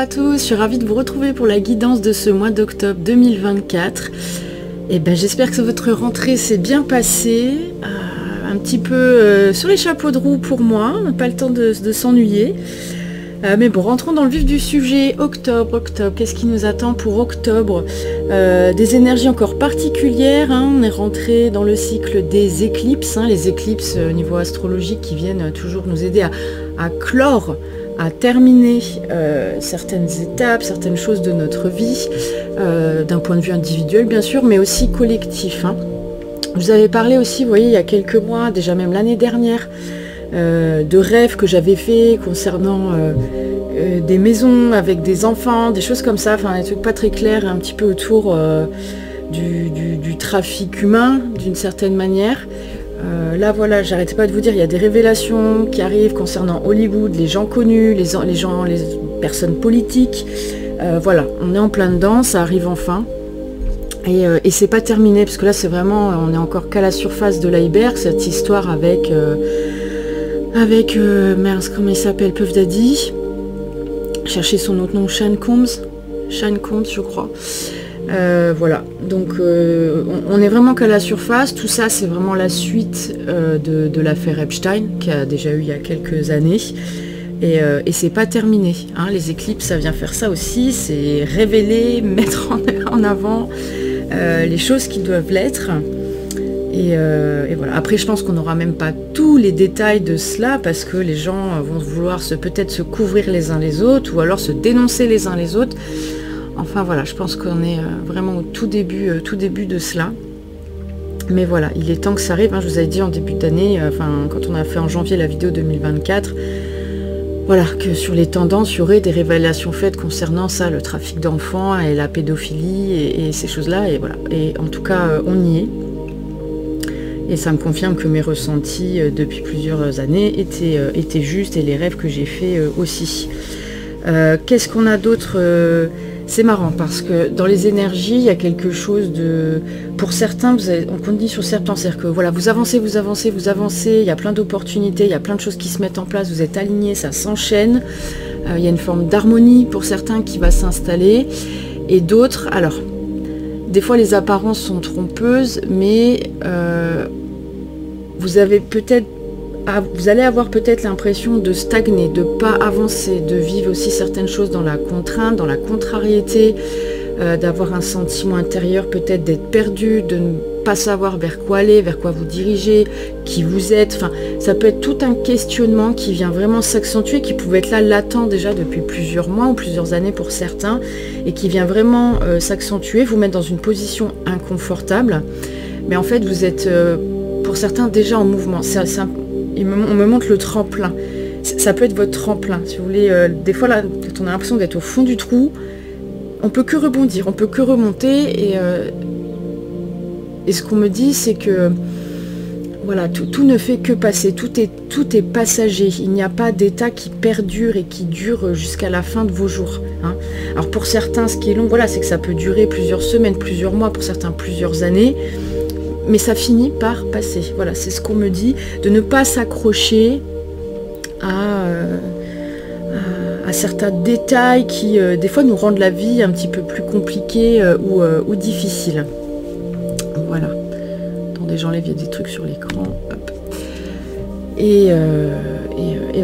à tous, je suis ravie de vous retrouver pour la guidance de ce mois d'octobre 2024. Et ben, j'espère que votre rentrée s'est bien passée, un petit peu sur les chapeaux de roue pour moi, on n'a pas le temps de s'ennuyer. Mais bon, rentrons dans le vif du sujet. Octobre, qu'est-ce qui nous attend pour octobre? Des énergies encore particulières, hein. On est rentré dans le cycle des éclipses, hein. Les éclipses au niveau astrologique qui viennent toujours nous aider à clore, à terminer certaines étapes, certaines choses de notre vie, d'un point de vue individuel bien sûr, mais aussi collectif, hein. Je vous avais parlé aussi, vous voyez, il y a quelques mois, déjà même l'année dernière, de rêves que j'avais fait concernant des maisons avec des enfants, des choses comme ça, enfin des trucs pas très clairs, un petit peu autour du trafic humain d'une certaine manière. Là voilà, j'arrêtais pas de vous dire, il y a des révélations qui arrivent concernant Hollywood, les gens connus, les personnes politiques. Voilà, on est en plein dedans, ça arrive enfin. Et c'est pas terminé, parce que là c'est vraiment, on est encore qu'à la surface de l'iceberg, cette histoire avec merde, comment il s'appelle, Puff Daddy. Chercher son autre nom, Sean Combs, je crois. Voilà, donc on est vraiment qu'à la surface. Tout ça, c'est vraiment la suite de l'affaire Epstein, qui a déjà eu il y a quelques années. Et c'est pas terminé, hein. Les éclipses, ça vient faire ça aussi, c'est révéler, mettre en avant les choses qui doivent l'être. Et voilà. Après, je pense qu'on n'aura même pas tous les détails de cela, parce que les gens vont vouloir peut-être se couvrir les uns les autres, ou alors se dénoncer les uns les autres. Enfin voilà, je pense qu'on est vraiment au tout début de cela. Mais voilà, il est temps que ça arrive, hein. Je vous avais dit en début d'année, quand on a fait en janvier la vidéo 2024, voilà, que sur les tendances, il y aurait des révélations faites concernant ça, le trafic d'enfants et la pédophilie et ces choses-là. Et voilà. Et en tout cas, on y est. Et ça me confirme que mes ressentis depuis plusieurs années étaient justes, et les rêves que j'ai faits aussi. Qu'est-ce qu'on a d'autre? C'est marrant parce que dans les énergies, il y a quelque chose de... Pour certains, on dit sur certains, c'est-à-dire que voilà, vous avancez, il y a plein d'opportunités, il y a plein de choses qui se mettent en place, vous êtes alignés, ça s'enchaîne. Il y a une forme d'harmonie pour certains qui va s'installer. Et d'autres, alors... Des fois, les apparences sont trompeuses, mais vous allez avoir peut-être l'impression de stagner, de ne pas avancer, de vivre aussi certaines choses dans la contrainte, dans la contrariété, d'avoir un sentiment intérieur peut-être d'être perdu, de ne pas savoir vers quoi aller, vers quoi vous dirigez, qui vous êtes. Enfin, ça peut être tout un questionnement qui vient vraiment s'accentuer, qui pouvait être là latent déjà depuis plusieurs mois ou plusieurs années pour certains, et qui vient vraiment s'accentuer, vous mettre dans une position inconfortable. Mais en fait, vous êtes, pour certains, déjà en mouvement. On me montre le tremplin. Ça peut être votre tremplin, si vous voulez. Des fois, là, quand on a l'impression d'être au fond du trou, on peut que rebondir, on peut que remonter. Et ce qu'on me dit, c'est que voilà, tout ne fait que passer, tout est passager. Il n'y a pas d'état qui perdure et qui dure jusqu'à la fin de vos jours, hein. Alors pour certains, ce qui est long, voilà, c'est que ça peut durer plusieurs semaines, plusieurs mois, pour certains plusieurs années, mais ça finit par passer. Voilà, c'est ce qu'on me dit, de ne pas s'accrocher à certains détails qui, des fois, nous rendent la vie un petit peu plus compliquée ou difficile. Voilà. Attendez, j'enlève, il y a des trucs sur l'écran. Hop. Et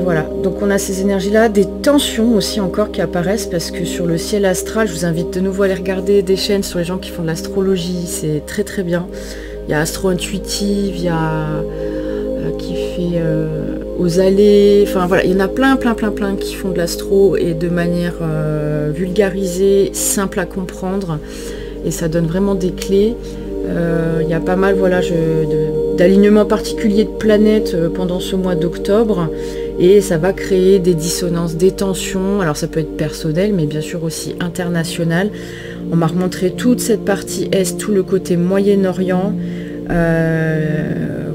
voilà. Donc on a ces énergies-là, des tensions aussi encore qui apparaissent, parce que sur le ciel astral, je vous invite de nouveau à aller regarder des chaînes sur les gens qui font de l'astrologie. C'est très très bien. Il y a Astro Intuitive, il y a qui fait aux allées. Enfin voilà, il y en a plein qui font de l'astro, et de manière vulgarisée, simple à comprendre. Et ça donne vraiment des clés. Il y a pas mal, voilà, d'alignements particuliers de planètes pendant ce mois d'octobre, et ça va créer des dissonances, des tensions. Alors ça peut être personnel, mais bien sûr aussi international. On m'a remontré toute cette partie Est, tout le côté Moyen-Orient,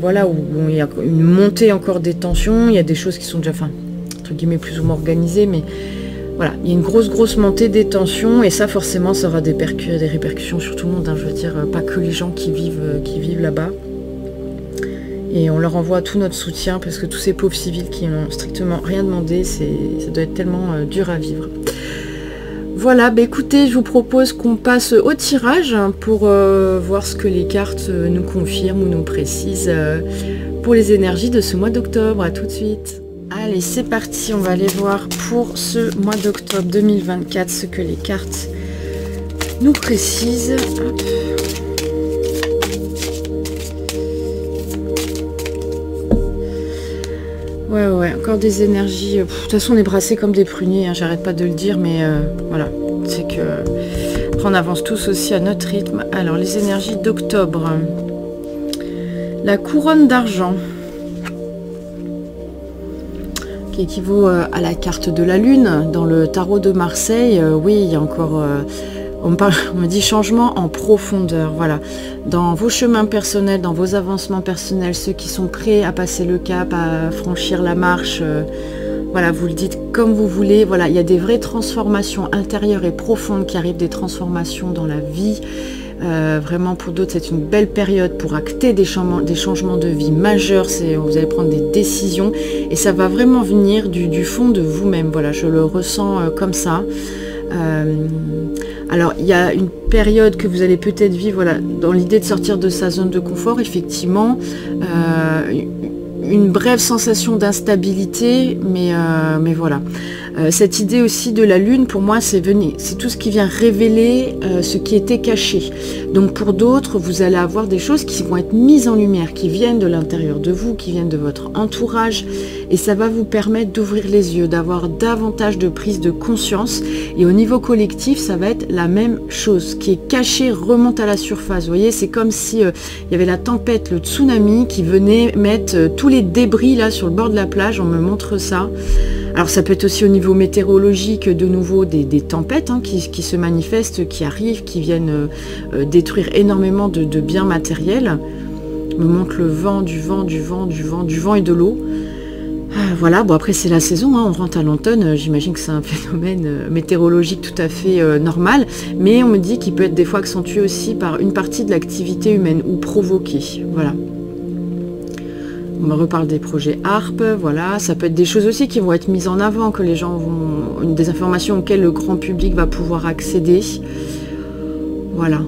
voilà, où il y a une montée encore des tensions. Il y a des choses qui sont déjà, entre guillemets, plus ou moins organisées, mais voilà, il y a une grosse montée des tensions, et ça forcément ça aura des répercussions sur tout le monde, hein, je veux dire, pas que les gens qui vivent là-bas. Et on leur envoie tout notre soutien, parce que tous ces pauvres civils qui n'ont strictement rien demandé, ça doit être tellement dur à vivre. Voilà, bah écoutez, je vous propose qu'on passe au tirage pour voir ce que les cartes nous confirment ou nous précisent pour les énergies de ce mois d'octobre. À tout de suite. Allez, c'est parti, on va aller voir pour ce mois d'octobre 2024 ce que les cartes nous précisent. Hop. Ouais, encore des énergies. De toute façon, on est brassés comme des pruniers, hein, j'arrête pas de le dire, mais voilà. C'est que après, on avance tous aussi à notre rythme. Alors, les énergies d'octobre. La couronne d'argent, qui équivaut à la carte de la lune dans le tarot de Marseille. Oui, il y a encore... on me dit changement en profondeur, voilà. Dans vos chemins personnels, dans vos avancements personnels, ceux qui sont prêts à passer le cap, à franchir la marche, voilà, vous le dites comme vous voulez. Voilà, il y a des vraies transformations intérieures et profondes qui arrivent, des transformations dans la vie. Vraiment, pour d'autres, c'est une belle période pour acter des changements de vie majeurs. Vous allez prendre des décisions et ça va vraiment venir du fond de vous-même. Voilà, je le ressens comme ça. Alors, il y a une période que vous allez peut-être vivre, voilà, dans l'idée de sortir de sa zone de confort, effectivement, une brève sensation d'instabilité, mais voilà. Cette idée aussi de la lune, pour moi, c'est tout ce qui vient révéler ce qui était caché. Donc pour d'autres, vous allez avoir des choses qui vont être mises en lumière, qui viennent de l'intérieur de vous, qui viennent de votre entourage, et ça va vous permettre d'ouvrir les yeux, d'avoir davantage de prise de conscience. Et au niveau collectif, ça va être la même chose. Ce qui est caché remonte à la surface. Vous voyez, c'est comme si il y avait la tempête, le tsunami qui venait mettre tous les débris là sur le bord de la plage. On me montre ça. Alors ça peut être aussi au niveau météorologique, de nouveau des tempêtes hein, qui se manifestent, qui arrivent, qui viennent détruire énormément de biens matériels. On me montre le vent, du vent et de l'eau. Voilà, bon après c'est la saison, hein, on rentre à l'automne, j'imagine que c'est un phénomène météorologique tout à fait normal, mais on me dit qu'il peut être des fois accentué aussi par une partie de l'activité humaine ou provoqué, voilà. On me reparle des projets ARP, voilà, ça peut être des choses aussi qui vont être mises en avant, que les gens vont... des informations auxquelles le grand public va pouvoir accéder. Voilà.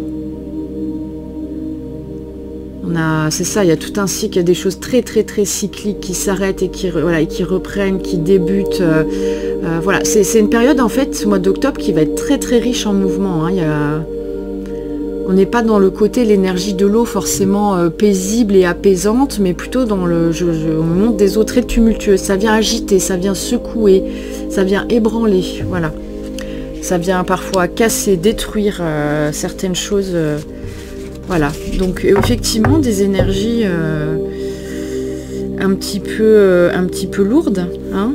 C'est ça, il y a tout un cycle, il y a des choses très cycliques qui s'arrêtent et qui reprennent, qui débutent. Voilà, c'est une période en fait, ce mois d'octobre, qui va être très riche en mouvement. Hein. On n'est pas dans le côté, l'énergie de l'eau forcément paisible et apaisante, mais plutôt dans on montre des eaux très tumultueuses. Ça vient agiter, ça vient secouer, ça vient ébranler, voilà. Ça vient parfois casser, détruire certaines choses. Voilà, donc effectivement des énergies un petit peu lourdes. Hein.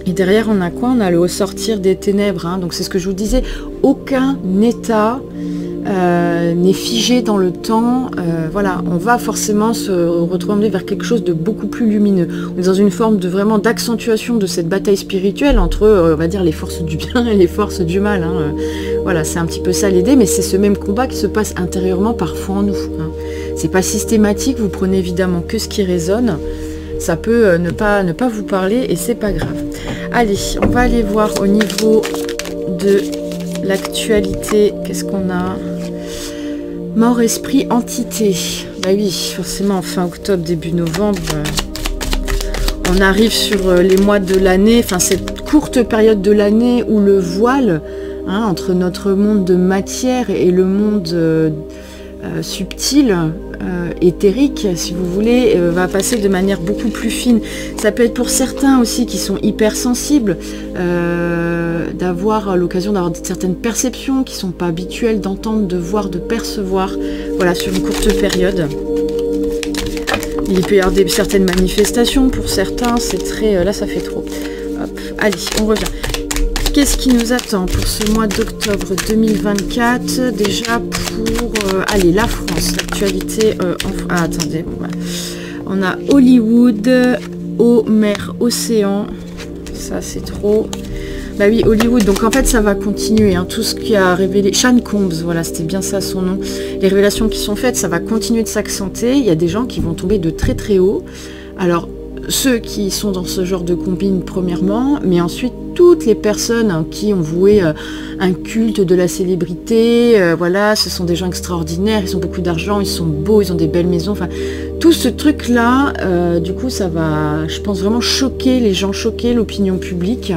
Et derrière on a quoi? On a le sortir des ténèbres. Hein. Donc c'est ce que je vous disais, aucun état n'est figé dans le temps. Voilà, on va forcément se retrouver vers quelque chose de beaucoup plus lumineux. On est dans une forme de vraiment d'accentuation de cette bataille spirituelle entre, on va dire, les forces du bien et les forces du mal. Hein. Voilà, c'est un petit peu ça l'idée, mais c'est ce même combat qui se passe intérieurement parfois en nous. Hein. C'est pas systématique, vous prenez évidemment que ce qui résonne. Ça peut ne pas vous parler et c'est pas grave. Allez, on va aller voir au niveau de l'actualité. Qu'est-ce qu'on a? Mort, esprit, entité. Bah oui, forcément, fin octobre, début novembre, on arrive sur les mois de l'année, enfin cette courte période de l'année où le voile, hein, entre notre monde de matière et le monde subtil, éthérique, si vous voulez, va passer de manière beaucoup plus fine. Ça peut être pour certains aussi qui sont hypersensibles, d'avoir l'occasion d'avoir certaines perceptions qui ne sont pas habituelles d'entendre, de voir, de percevoir, voilà, sur une courte période. Il peut y avoir certaines manifestations pour certains, c'est très... là, ça fait trop. Hop, allez, on revient. Qu'est-ce qui nous attend pour ce mois d'octobre 2024? Déjà pour... allez, la France, l'actualité... ah, attendez, bon, ouais. On a Hollywood, eau, mer, océan. Ça, c'est trop... Bah oui, Hollywood, donc en fait ça va continuer, hein, tout ce qui a révélé, Sean Combs, voilà, c'était bien ça son nom, les révélations qui sont faites, ça va continuer de s'accentuer, il y a des gens qui vont tomber de très haut, alors ceux qui sont dans ce genre de combine premièrement, mais ensuite toutes les personnes qui ont voué un culte de la célébrité, voilà, ce sont des gens extraordinaires, ils ont beaucoup d'argent, ils sont beaux, ils ont des belles maisons, enfin, tout ce truc-là, du coup, ça va, je pense, vraiment choquer les gens, choquer l'opinion publique.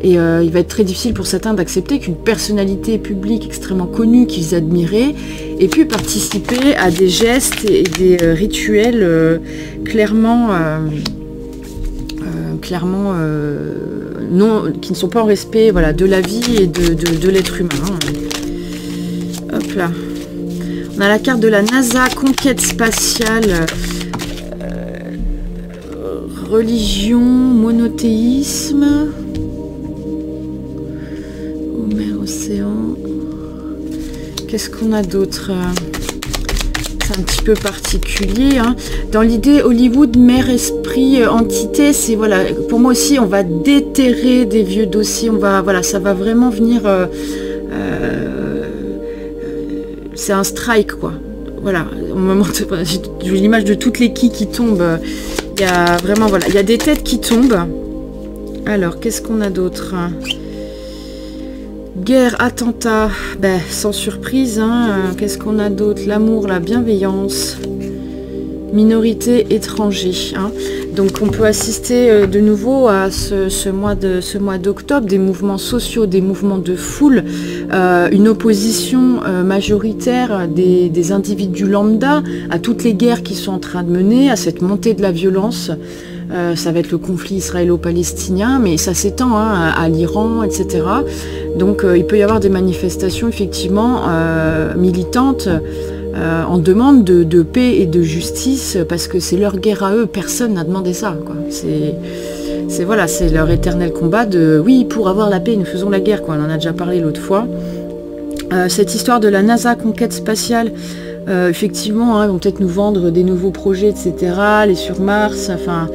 Et il va être très difficile pour certains d'accepter qu'une personnalité publique extrêmement connue qu'ils admiraient ait pu participer à des gestes et des rituels clairement non, qui ne sont pas en respect, voilà, de la vie et de l'être humain. Hop là. On a la carte de la NASA, conquête spatiale, religion, monothéisme, mer, océan. Qu'est-ce qu'on a d'autre? C'est un petit peu particulier, hein. Dans l'idée Hollywood, mer, esprit, entité, c'est voilà, pour moi aussi, on va déterrer des vieux dossiers, on va, voilà, ça va vraiment venir, c'est un strike, quoi. Voilà, au moment j'ai l'image de toutes les quilles qui tombent, il y a vraiment, voilà, il y a des têtes qui tombent. Alors, qu'est-ce qu'on a d'autre? Guerre, attentat, ben, sans surprise, hein. Qu'est-ce qu'on a d'autre? L'amour, la bienveillance, minorité, étranger, hein. Donc on peut assister de nouveau à ce mois d'octobre, des mouvements sociaux, des mouvements de foule, une opposition majoritaire des individus lambda à toutes les guerres qui sont en train de mener, à cette montée de la violence. Ça va être le conflit israélo-palestinien, mais ça s'étend, hein, à l'Iran, etc. Donc il peut y avoir des manifestations effectivement militantes en demande de paix et de justice, parce que c'est leur guerre à eux, personne n'a demandé ça, quoi. C'est voilà, c'est leur éternel combat de oui, pour avoir la paix, nous faisons la guerre, quoi. On en a déjà parlé l'autre fois. Cette histoire de la NASA, conquête spatiale, effectivement, hein, ils vont peut-être nous vendre des nouveaux projets, etc. Les sur Mars, enfin,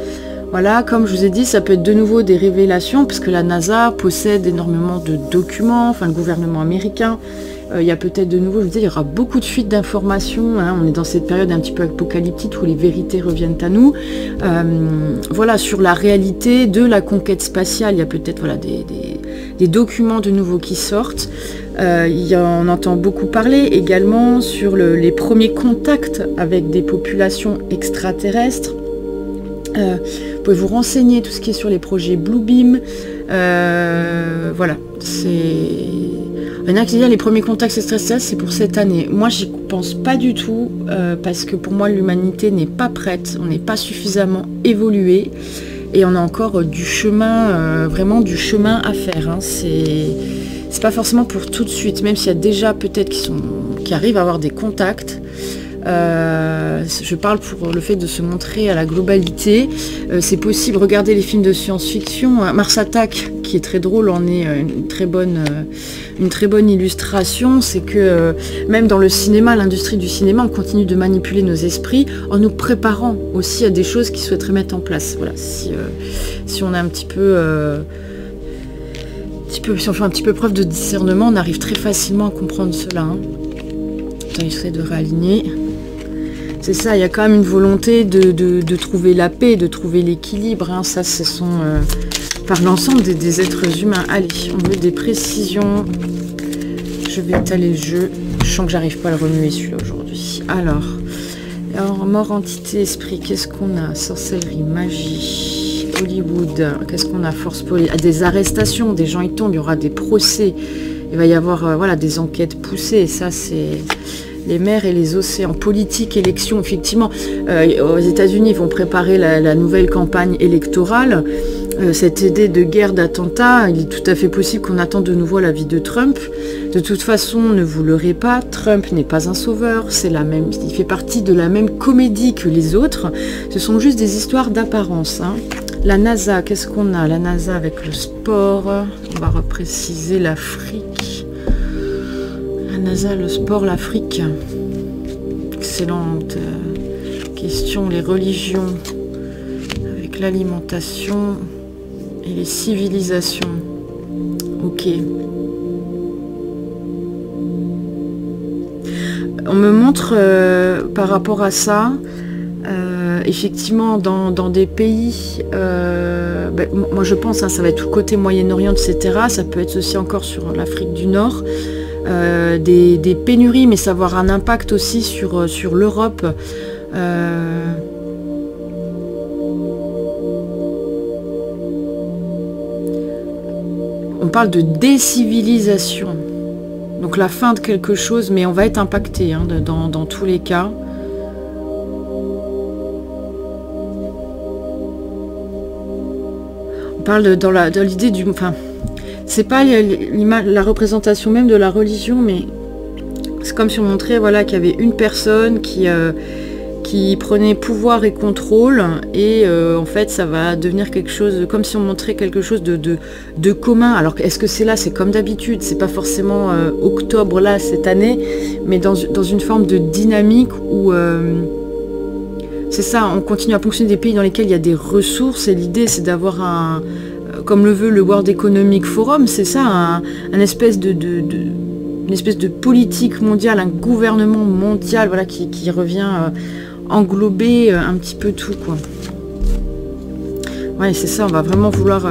voilà, comme je vous ai dit, ça peut être de nouveau des révélations, parce que la NASA possède énormément de documents, enfin le gouvernement américain. Il y a peut-être de nouveau, je vous dis, il y aura beaucoup de fuites d'informations, hein. On est dans cette période un petit peu apocalyptique où les vérités reviennent à nous. Voilà, sur la réalité de la conquête spatiale, il y a peut-être, voilà, des documents de nouveau qui sortent. On entend beaucoup parler également sur les premiers contacts avec des populations extraterrestres. Vous pouvez vous renseigner, tout ce qui est sur les projets Bluebeam. Voilà, c'est... Il y en a qui disent les premiers contacts extraterrestres, c'est pour cette année. Moi, j'y pense pas du tout, parce que pour moi, l'humanité n'est pas prête, on n'est pas suffisamment évolué, et on a encore du chemin, vraiment du chemin à faire, hein. C'est pas forcément pour tout de suite, même s'il y a déjà peut-être qui arrivent à avoir des contacts. Je parle pour le fait de se montrer à la globalité. C'est possible, regardez les films de science-fiction. Mars Attack, qui est très drôle, en est une très bonne illustration. C'est que même dans le cinéma, l'industrie du cinéma, on continue de manipuler nos esprits en nous préparant aussi à des choses qu'ils souhaiteraient mettre en place. Voilà, si on a un petit peu... si on fait un petit peu preuve de discernement, on arrive très facilement à comprendre cela, hein. Attends, j'essaie de réaligner. C'est ça, il y a quand même une volonté de trouver la paix, de trouver l'équilibre, hein. Ça, ce sont par l'ensemble des êtres humains. Allez, on veut des précisions. Je vais étaler le jeu. Je sens que j'arrive pas à le remuer celui-là aujourd'hui. Alors, mort, entité, esprit, qu'est-ce qu'on a? Sorcellerie, magie, Hollywood, qu'est-ce qu'on a? Force police, des arrestations, des gens y tombent, il y aura des procès. Il va y avoir voilà, des enquêtes poussées, et ça c'est les mers et les océans. Politique, élection, effectivement, aux États-Unis ils vont préparer la nouvelle campagne électorale. Cette idée de guerre, d'attentat, il est tout à fait possible qu'on attende de nouveau l'avis de Trump. De toute façon, ne vous leurrez pas, Trump n'est pas un sauveur, il fait partie de la même comédie que les autres. Ce sont juste des histoires d'apparence, hein. La NASA, qu'est-ce qu'on a? La NASA avec le sport, on va repréciser l'Afrique. La NASA, le sport, l'Afrique. Excellente question. Les religions avec l'alimentation et les civilisations. Ok. On me montre par rapport à ça effectivement dans des pays, ben, moi je pense, hein, ça va être tout le côté Moyen-Orient, etc. Ça peut être aussi encore sur l'Afrique du Nord, des pénuries, mais ça va avoir un impact aussi sur l'Europe. On parle de décivilisation, donc la fin de quelque chose, mais on va être impacté, hein, dans tous les cas. On parle dans l'idée du... Enfin, c'est pas la représentation même de la religion, mais c'est comme si on montrait, voilà, qu'il y avait une personne qui prenait pouvoir et contrôle, et en fait ça va devenir quelque chose, comme si on montrait quelque chose de commun. Alors est-ce que c'est là, c'est comme d'habitude, c'est pas forcément octobre là cette année, mais dans une forme de dynamique où c'est ça, on continue à fonctionner des pays dans lesquels il y a des ressources, et l'idée c'est d'avoir un, comme le veut le World Economic Forum, c'est ça, une espèce de politique mondiale, un gouvernement mondial, voilà, qui revient englober un petit peu tout, quoi. Ouais, c'est ça, on va vraiment vouloir...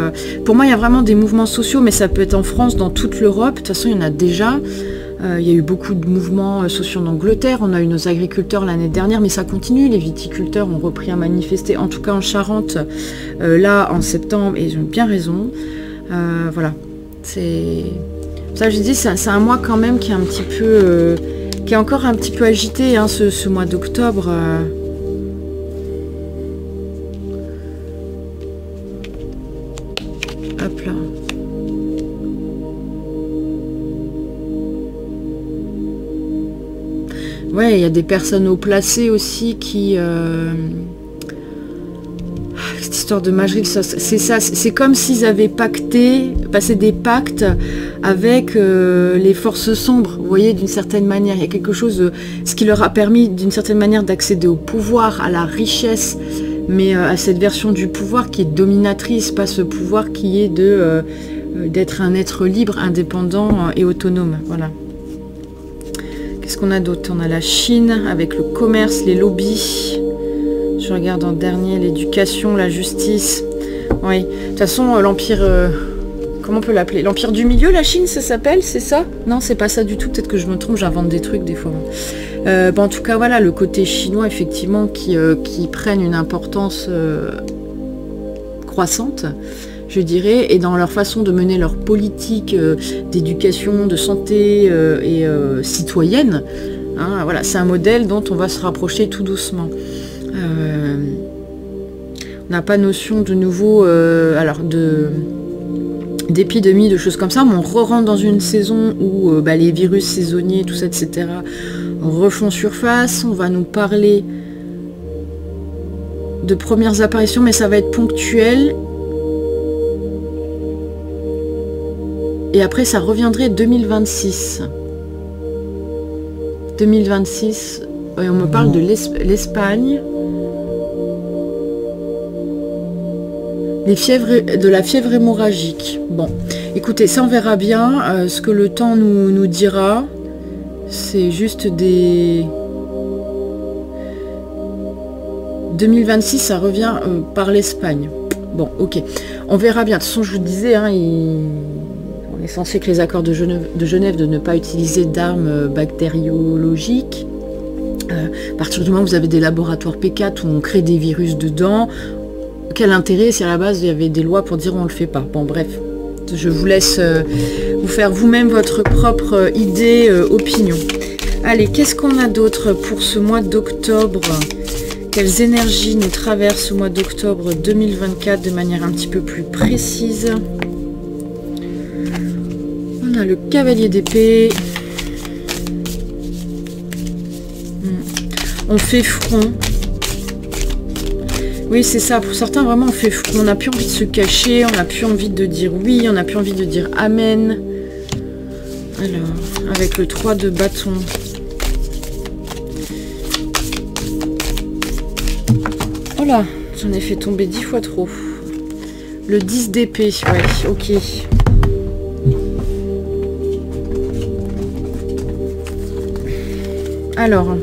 Pour moi, il y a vraiment des mouvements sociaux, mais ça peut être en France, dans toute l'Europe. De toute façon, il y en a déjà. Il y a eu beaucoup de mouvements sociaux en Angleterre. On a eu nos agriculteurs l'année dernière, mais ça continue. Les viticulteurs ont repris à manifester, en tout cas en Charente, là, en septembre, et ils ont bien raison. Voilà. C'est... Ça, je dis, c'est un mois quand même qui est un petit peu... qui est encore un petit peu agité, hein, ce mois d'octobre. Hop là. Ouais, il y a des personnes haut placées aussi qui... Cette histoire de Majril, c'est ça. C'est comme s'ils avaient passé des pactes avec les forces sombres, vous voyez, d'une certaine manière. Il y a quelque chose, ce qui leur a permis d'une certaine manière d'accéder au pouvoir, à la richesse, mais à cette version du pouvoir qui est dominatrice, pas ce pouvoir qui est d'être un être libre, indépendant et autonome. Voilà. Qu'est-ce qu'on a d'autre? On a la Chine avec le commerce, les lobbies. Je regarde en dernier l'éducation, la justice. Oui, de toute façon, l'empire... comment on peut l'appeler? L'empire du milieu, la Chine, ça s'appelle? C'est ça? Non, c'est pas ça du tout. Peut-être que je me trompe, j'invente des trucs des fois. En tout cas, voilà, le côté chinois, effectivement, qui prennent une importance croissante, je dirais, et dans leur façon de mener leur politique d'éducation, de santé et citoyenne. Hein, voilà, c'est un modèle dont on va se rapprocher tout doucement. On n'a pas notion de nouveau, d'épidémie, de choses comme ça, mais on re-rentre dans une saison où les virus saisonniers, tout ça, etc., refont surface. On va nous parler de premières apparitions, mais ça va être ponctuel. Et après, ça reviendrait 2026. 2026, et on me parle de l'Espagne. De la fièvre hémorragique. Bon, écoutez, ça on verra bien. Ce que le temps nous dira, c'est juste des... 2026, ça revient par l'Espagne. Bon, ok. On verra bien. De toute façon, je vous disais, hein, on est censé que les accords de Genève de ne pas utiliser d'armes bactériologiques. À partir du moment où vous avez des laboratoires P4 où on crée des virus dedans, quel intérêt si à la base il y avait des lois pour dire on le fait pas? Bon, bref, je vous laisse vous faire vous-même votre propre idée, opinion. Allez, qu'est-ce qu'on a d'autre pour ce mois d'octobre? Quelles énergies nous traversent ce mois d'octobre 2024 de manière un petit peu plus précise? On a le cavalier d'épée. On fait front. Oui, c'est ça. Pour certains, vraiment, on fait front. On n'a plus envie de se cacher. On n'a plus envie de dire oui. On n'a plus envie de dire amen. Alors, avec le 3 de bâton. Oh là, j'en ai fait tomber 10 fois trop. Le 10 d'épée. Ouais, ok. Alors...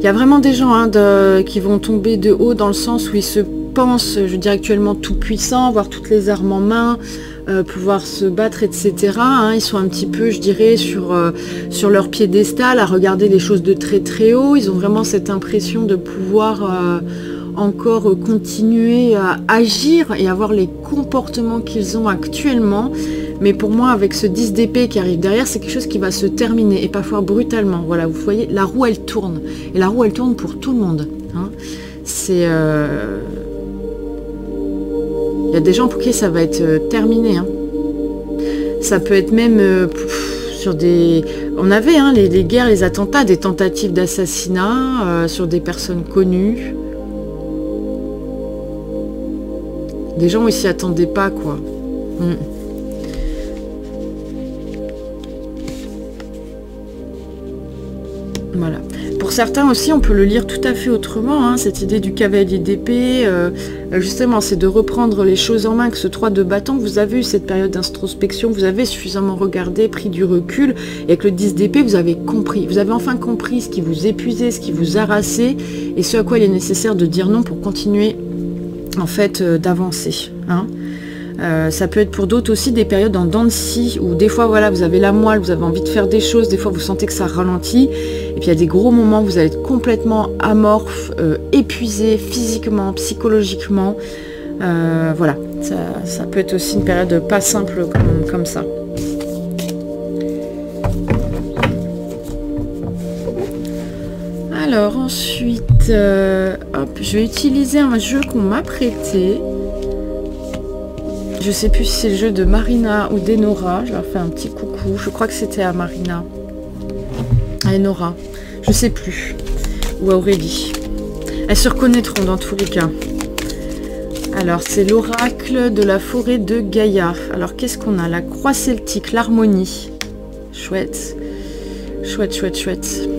Il y a vraiment des gens hein, qui vont tomber de haut dans le sens où ils se pensent, je dis actuellement, tout puissants, avoir toutes les armes en main, pouvoir se battre, etc. Hein. Ils sont un petit peu, je dirais, sur leur piédestal, à regarder les choses de très très haut. Ils ont vraiment cette impression de pouvoir encore continuer à agir et avoir les comportements qu'ils ont actuellement. Mais pour moi, avec ce 10 d'épée qui arrive derrière, c'est quelque chose qui va se terminer et parfois brutalement. Voilà, vous voyez, la roue, elle tourne. Et la roue, elle tourne pour tout le monde. Hein. C'est... Il y a des gens pour qui ça va être terminé. Hein. Ça peut être même sur des... On avait hein, les guerres, les attentats, des tentatives d'assassinat sur des personnes connues. Des gens où ils s'y attendaient pas, quoi. Voilà. Pour certains aussi, on peut le lire tout à fait autrement, hein, cette idée du cavalier d'épée. Justement, c'est de reprendre les choses en main, que ce 3 de bâton, vous avez eu cette période d'introspection, vous avez suffisamment regardé, pris du recul, et avec le 10 d'épée, vous avez compris. Vous avez enfin compris ce qui vous épuisait, ce qui vous harassait, et ce à quoi il est nécessaire de dire non pour continuer, en fait, d'avancer. Hein. Ça peut être pour d'autres aussi des périodes en dents de scie où des fois voilà vous avez la moelle, vous avez envie de faire des choses, des fois vous sentez que ça ralentit et puis il y a des gros moments où vous allez être complètement amorphe, épuisé physiquement, psychologiquement. Voilà, ça peut être aussi une période pas simple comme ça. Alors ensuite, hop, je vais utiliser un jeu qu'on m'a prêté. Je sais plus si c'est le jeu de Marina ou d'Enora. Je leur fais un petit coucou. Je crois que c'était à Marina. À Enora. Je sais plus. Ou à Aurélie. Elles se reconnaîtront dans tous les cas. Alors, c'est l'oracle de la forêt de Gaïa. Alors, qu'est-ce qu'on a? La croix celtique, l'harmonie. Chouette. Chouette, chouette, chouette.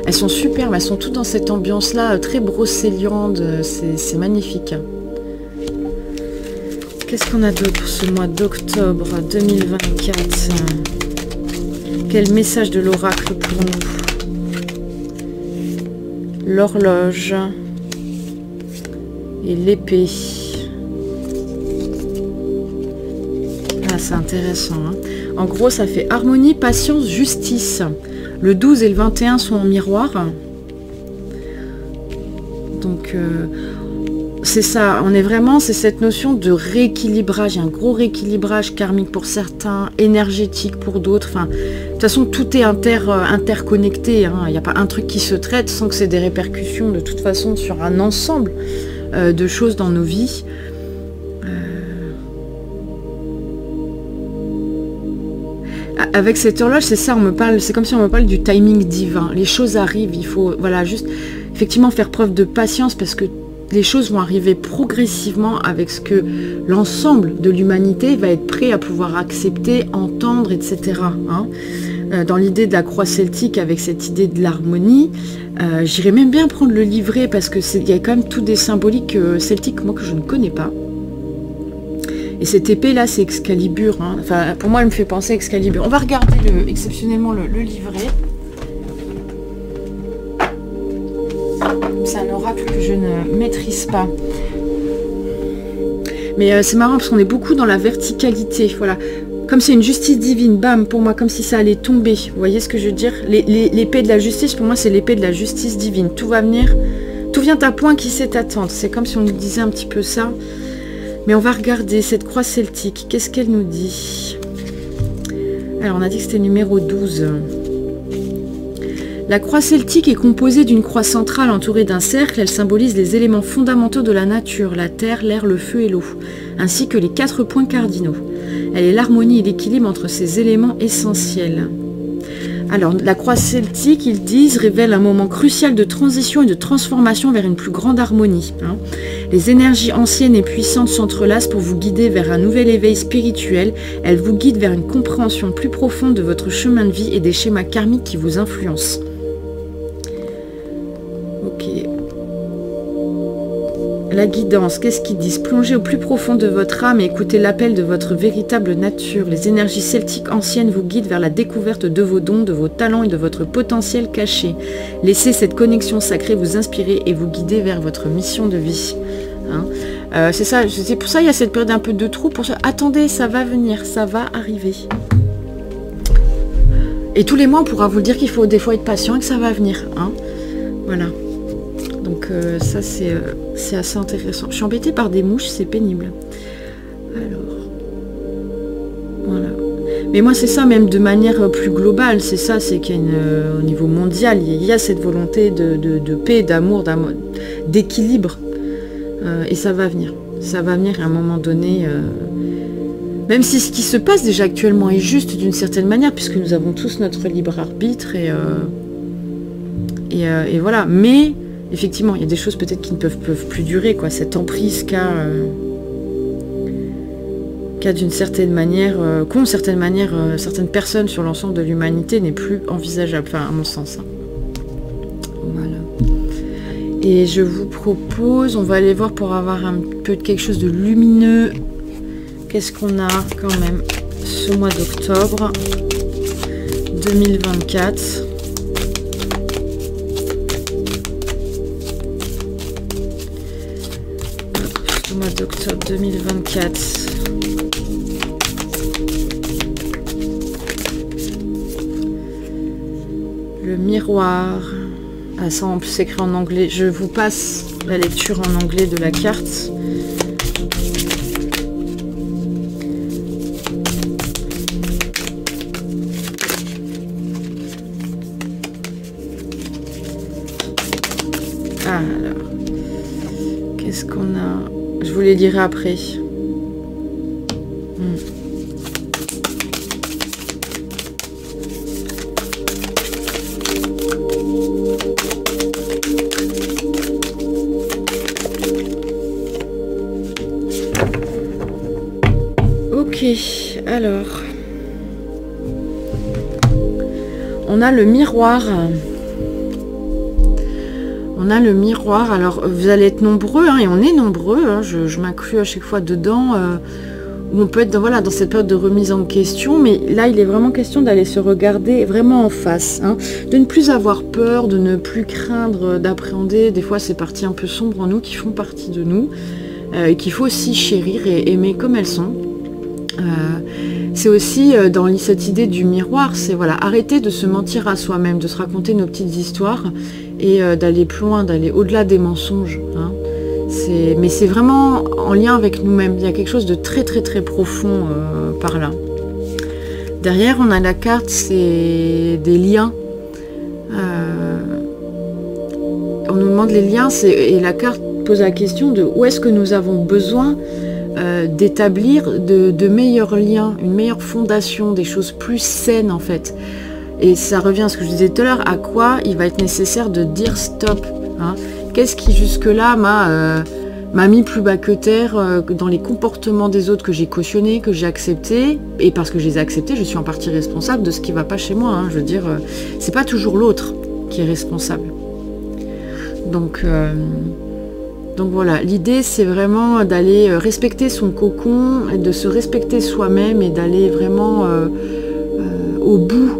Elles sont superbes, elles sont toutes dans cette ambiance-là, très brocéliande, c'est magnifique. Qu'est-ce qu'on a d'autre pour ce mois d'octobre 2024? Quel message de l'oracle pour nous? L'horloge et l'épée. Ah, c'est intéressant. Hein. En gros, ça fait harmonie, patience, justice. Le 12 et le 21 sont en miroir. Donc, c'est ça. On est vraiment, c'est cette notion de rééquilibrage. Il y a un gros rééquilibrage karmique pour certains, énergétique pour d'autres. Enfin, de toute façon, tout est interconnecté. Hein. Il n'y a pas un truc qui se traite sans que c'est des répercussions, de toute façon, sur un ensemble de choses dans nos vies. Avec cette horloge, c'est ça, on me parle, c'est comme si on me parle du timing divin. Les choses arrivent, il faut, voilà, juste effectivement faire preuve de patience parce que les choses vont arriver progressivement avec ce que l'ensemble de l'humanité va être prêt à pouvoir accepter, entendre, etc. Hein. Dans l'idée de la croix celtique, avec cette idée de l'harmonie, j'irais même bien prendre le livret parce que il y a quand même tout des symboliques celtiques, moi, que je ne connais pas. Et cette épée là, c'est Excalibur. Hein. Enfin, pour moi, elle me fait penser à Excalibur. On va regarder exceptionnellement le livret. C'est un oracle que je ne maîtrise pas. Mais c'est marrant parce qu'on est beaucoup dans la verticalité. Voilà. Comme c'est une justice divine, bam, pour moi, comme si ça allait tomber. Vous voyez ce que je veux dire? L'épée de la justice, pour moi, c'est l'épée de la justice divine. Tout va venir, tout vient à point qui sait attendre. C'est comme si on nous disait un petit peu ça. Mais on va regarder cette croix celtique. Qu'est-ce qu'elle nous dit? Alors, on a dit que c'était numéro 12. La croix celtique est composée d'une croix centrale entourée d'un cercle. Elle symbolise les éléments fondamentaux de la nature, la terre, l'air, le feu et l'eau, ainsi que les 4 points cardinaux. Elle est l'harmonie et l'équilibre entre ces éléments essentiels. Alors, la croix celtique, ils disent, révèle un moment crucial de transition et de transformation vers une plus grande harmonie. Hein. Les énergies anciennes et puissantes s'entrelacent pour vous guider vers un nouvel éveil spirituel. Elles vous guident vers une compréhension plus profonde de votre chemin de vie et des schémas karmiques qui vous influencent. Ok. la guidance, qu'est-ce qu'ils disent? Plongez au plus profond de votre âme et écoutez l'appel de votre véritable nature. Les énergies celtiques anciennes vous guident vers la découverte de vos dons, de vos talents et de votre potentiel caché. Laissez cette connexion sacrée vous inspirer et vous guider vers votre mission de vie. Hein, c'est ça, c'est pour ça il y a cette période un peu de trou. Pour ça, attendez, ça va venir, ça va arriver. Et tous les mois, on pourra vous dire qu'il faut des fois être patient et que ça va venir. Hein, voilà. Donc ça c'est assez intéressant. Je suis embêtée par des mouches, c'est pénible. Alors, voilà. Mais moi c'est ça même de manière plus globale, c'est ça, c'est qu'il y a au niveau mondial, il y a cette volonté de paix, d'amour, d'équilibre. Et ça va venir. Ça va venir à un moment donné. Même si ce qui se passe déjà actuellement est juste d'une certaine manière, puisque nous avons tous notre libre arbitre et voilà. Mais effectivement, il y a des choses peut-être qui ne peuvent plus durer, quoi. Cette emprise qu'a d'une certaine manière, qu'ont certaines personnes sur l'ensemble de l'humanité n'est plus envisageable, enfin à mon sens. Hein. Voilà. Et je vous propose, on va aller voir pour avoir un peu de quelque chose de lumineux. Qu'est-ce qu'on a quand même ce mois d'octobre 2024? Mois d'octobre 2024. Le miroir. Ah, ça en plus c'est écrit en anglais. Je vous passe la lecture en anglais de la carte. Ah, alors. Qu'est-ce qu'on a? Je vous les lirai après. Ok, alors. On a le miroir. On a le miroir, alors vous allez être nombreux, hein, et on est nombreux, hein, je m'inclus à chaque fois dedans, où on peut être dans cette période de remise en question, mais là il est vraiment question d'aller se regarder vraiment en face, hein, de ne plus avoir peur, de ne plus craindre, d'appréhender des fois ces parties un peu sombres en nous qui font partie de nous, et qu'il faut aussi chérir et aimer comme elles sont. C'est aussi dans cette idée du miroir, c'est voilà, arrêter de se mentir à soi-même, de se raconter nos petites histoires et d'aller plus loin, d'aller au-delà des mensonges. Hein. Mais c'est vraiment en lien avec nous-mêmes. Il y a quelque chose de très très très profond par là. Derrière, on a la carte, c'est des liens. On nous demande les liens, et la carte pose la question de où est-ce que nous avons besoin d'établir de meilleurs liens, une meilleure fondation, des choses plus saines en fait. Et ça revient à ce que je disais tout à l'heure, à quoi il va être nécessaire de dire stop. Hein. Qu'est-ce qui jusque-là m'a mis plus bas que terre dans les comportements des autres que j'ai cautionnés, que j'ai acceptés, et parce que je les ai acceptés, je suis en partie responsable de ce qui ne va pas chez moi. Hein. Je veux dire, c'est pas toujours l'autre qui est responsable. Donc voilà, l'idée c'est vraiment d'aller respecter son cocon, et de se respecter soi-même et d'aller vraiment au bout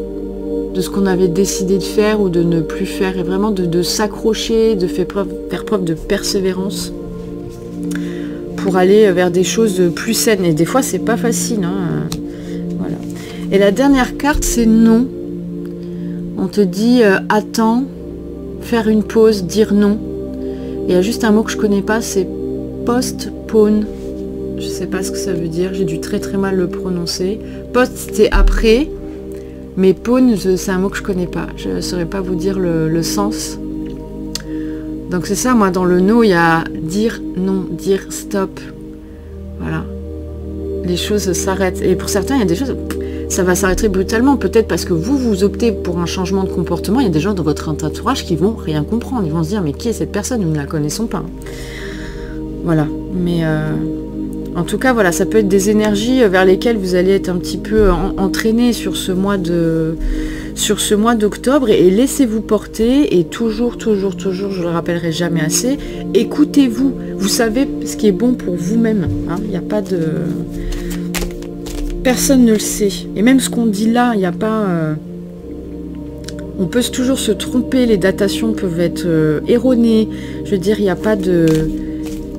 de ce qu'on avait décidé de faire ou de ne plus faire, et vraiment de s'accrocher, de faire preuve de persévérance pour aller vers des choses plus saines. Et des fois c'est pas facile. Hein, voilà. Et la dernière carte c'est non. On te dit attends, faire une pause, dire non. Et il y a juste un mot que je connais pas, c'est postpone. Je sais pas ce que ça veut dire, j'ai dû très très mal le prononcer. Post c'est après, mais pone c'est un mot que je connais pas. Je ne saurais pas vous dire le sens. Donc c'est ça, moi dans le no, il y a dire non, dire stop. Voilà. Les choses s'arrêtent. Et pour certains, il y a des choses, ça va s'arrêter brutalement. Peut-être parce que vous optez pour un changement de comportement. Il y a des gens dans votre entourage qui vont rien comprendre. Ils vont se dire, mais qui est cette personne? Nous ne la connaissons pas. Voilà. Mais en tout cas, voilà, ça peut être des énergies vers lesquelles vous allez être un petit peu entraîné sur ce mois de sur ce mois d'octobre et laissez-vous porter et toujours, je le rappellerai jamais assez, écoutez-vous. Vous savez ce qui est bon pour vous-même. Hein. Il n'y a pas de... Personne ne le sait. Et même ce qu'on dit là, il n'y a pas... On peut toujours se tromper, les datations peuvent être erronées. Je veux dire, il n'y a pas de...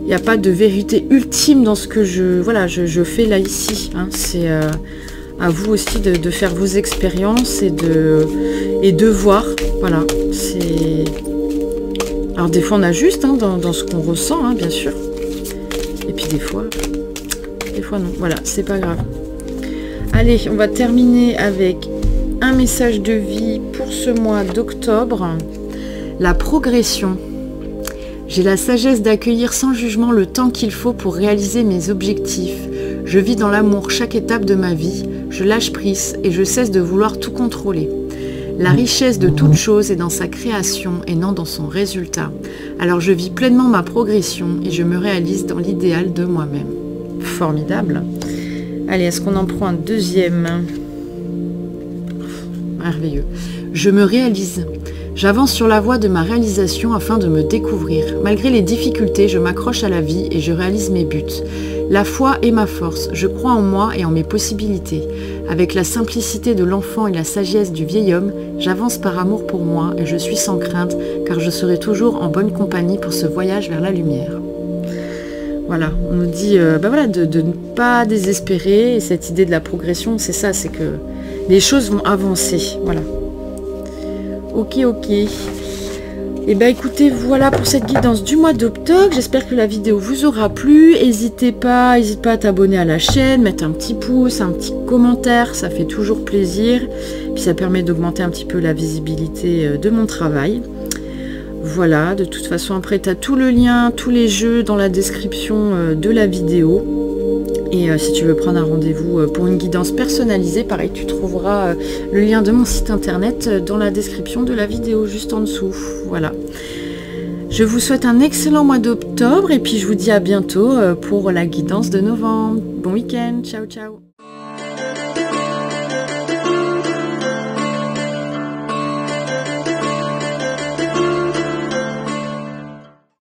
Il n'y a pas de vérité ultime dans ce que je fais là ici. Hein. C'est à vous aussi de faire vos expériences et de voir. Voilà. Alors des fois on ajuste hein, dans ce qu'on ressent, hein, bien sûr. Et puis des fois non. Voilà, c'est pas grave. Allez, on va terminer avec un message de vie pour ce mois d'octobre. La progression. J'ai la sagesse d'accueillir sans jugement le temps qu'il faut pour réaliser mes objectifs. Je vis dans l'amour chaque étape de ma vie. Je lâche prise et je cesse de vouloir tout contrôler. La richesse de toute chose est dans sa création et non dans son résultat. Alors je vis pleinement ma progression et je me réalise dans l'idéal de moi-même. Formidable. Allez, est-ce qu'on en prend un deuxième? Merveilleux. Je me réalise. J'avance sur la voie de ma réalisation afin de me découvrir. Malgré les difficultés, je m'accroche à la vie et je réalise mes buts. La foi est ma force. Je crois en moi et en mes possibilités. Avec la simplicité de l'enfant et la sagesse du vieil homme, j'avance par amour pour moi et je suis sans crainte car je serai toujours en bonne compagnie pour ce voyage vers la lumière. Voilà, on nous dit de ne pas désespérer. Et cette idée de la progression, c'est ça, c'est que les choses vont avancer. Voilà. Ok. Et ben écoutez, voilà pour cette guidance du mois d'octobre. J'espère que la vidéo vous aura plu. N'hésite pas à t'abonner à la chaîne, mettre un petit pouce, un petit commentaire, ça fait toujours plaisir. Puis ça permet d'augmenter un petit peu la visibilité de mon travail. Voilà, de toute façon après tu as tout le lien, tous les jeux dans la description de la vidéo. Et si tu veux prendre un rendez-vous pour une guidance personnalisée, pareil, tu trouveras le lien de mon site internet dans la description de la vidéo, juste en dessous. Voilà. Je vous souhaite un excellent mois d'octobre et puis je vous dis à bientôt pour la guidance de novembre. Bon week-end, ciao ciao.